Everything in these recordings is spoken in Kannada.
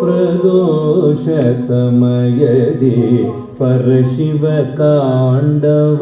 ಪ್ರದೋಷ ಸಮಯದಿ ಪರಶಿವ ತಾಂಡವ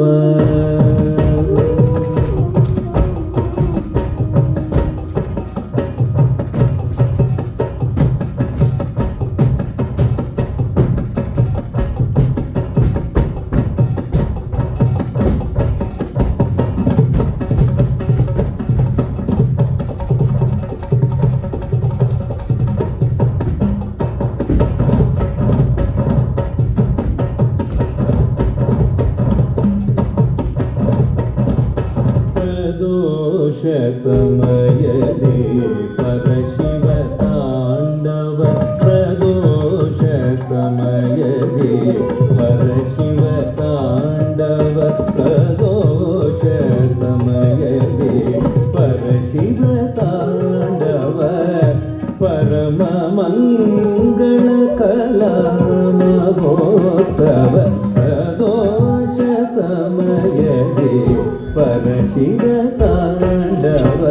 ಸಮಯದಿ ಪರಶಿವ ತಾಂಡವ ಪ್ರದೋಷ ಸಮಯದಿ ಪರಶಿವ ತಾಂಡವ ಪ್ರದೋಷ ಸಮಯದಿ ಪರಶಿವ ತಾಂಡವ ಪರಮ ಮಂಗಳ ಕಲಾ ಮಹೋತ್ಸವ ಪ್ರದೋಷ ಸಮಯದಿ ಪರಶಿವ ತಾಂಡವ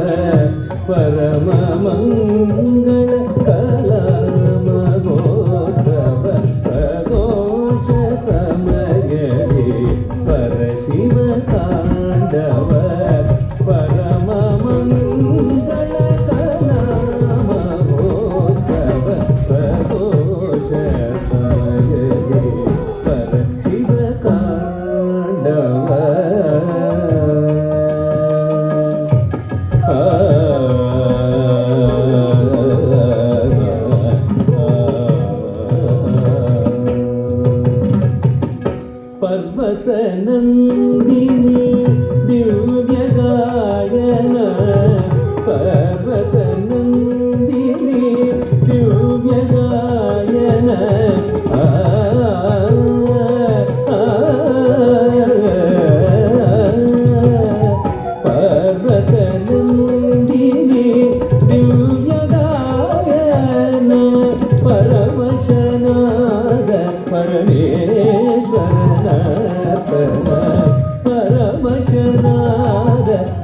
ಪರಮ ಮಂಗಳ ಕಲಾ ಮಹೋತ್ಸವ ಪ್ರದೋಷ ಸಮಯದಿ ಪರಶಿವ ತಾಂಡವ ಪರಮ ಮಂಗಳ ಕಲಾ ಮಹೋತ್ಸವ ಪ್ರದೋಷ ಸಮಯದಿ ಪರಶಿವ ತಾಂಡವ ಪರ್ವತ ನಂದಿನಿ ದಿವ್ಯ ಗಾಯನ ಪರ್ವತ ನಂದಿನಿ ದಿವ್ಯ ಗಾಯನ ಪರ್ವತ ನಂದಿನಿ ದಿವ್ಯ ಗಾಯನ ಪರಮಶನಾದ ಪರಮೇಶ್ವರನ ಪರಮಶನಾದ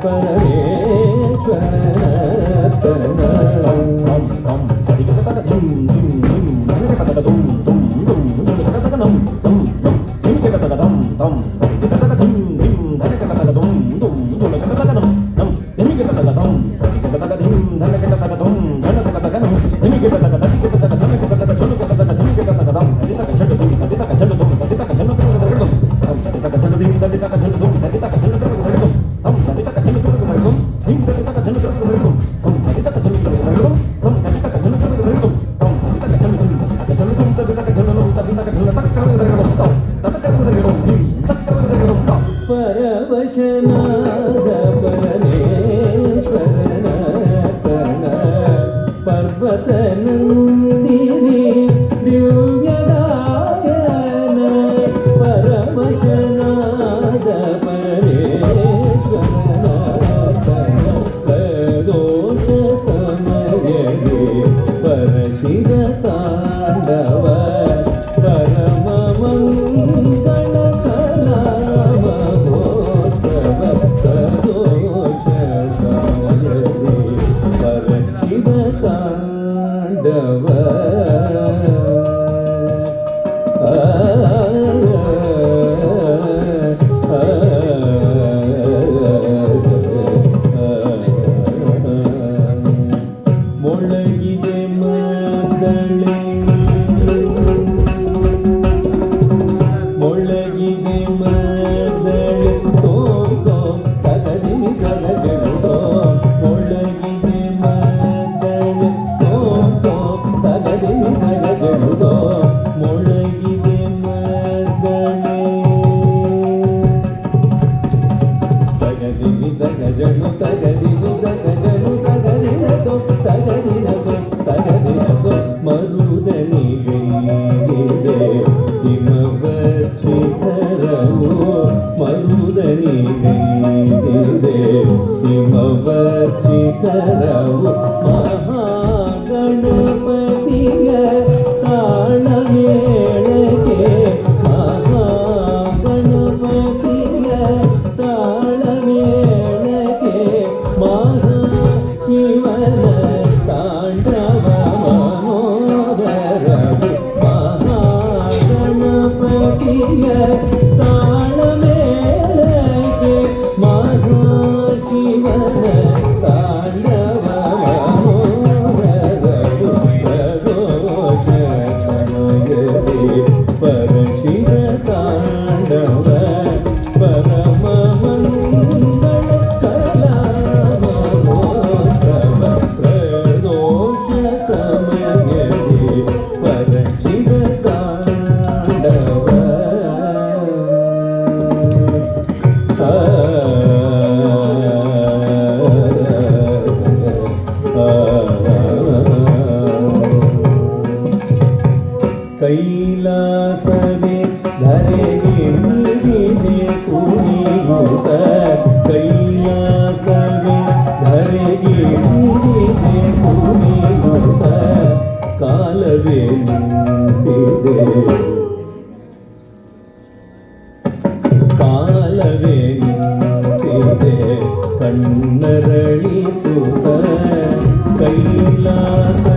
ಪರಮೇಶ್ವರನ ಪರವಶನಾದ ಪರಮೇಶ್ವರನ ಪರ್ವತ ನಂದಿನಿ ದಿವ್ಯ ಗಾಯನ ಪರಮಶನಾದ ಪರಮೇಶ್ವರನ ಪ್ರದೋಷ ಸಮಯದಿ ಪರಶಿವ ತಾಂಡವ ಪರಮ ತಾಳ ಮೇಲಕ್ಕೆ ಮಹಾಶಿವನ ತಾಂಡವ ಪರಶಿವ ತಾಂಡವ ಪರಮ ಮಂಗಳ ಕಲಾಮೋತ್ಸವ ಪ್ರದೋಷ ಸಮಯದಿ ಪರಶಿವ ತಾಂಡವ ಕೈಲಾಸವೇ ಧರೆಗೆ ಮುಗಿದೆ ಕುಣಿಯುತ್ತ ಕೈಲಾಸವೇ ಧರೆಗೆ ಮುಗಿದೆ ಕುಣಿಯುತ್ತ ಕಾಲವೇ ನಿಂತಿದೆ ಕಾಲವೇ ನಿಂತಿದೆ ಕಣ್ಣರಳಿಸುತ್ತ ಕೈಲಾಸ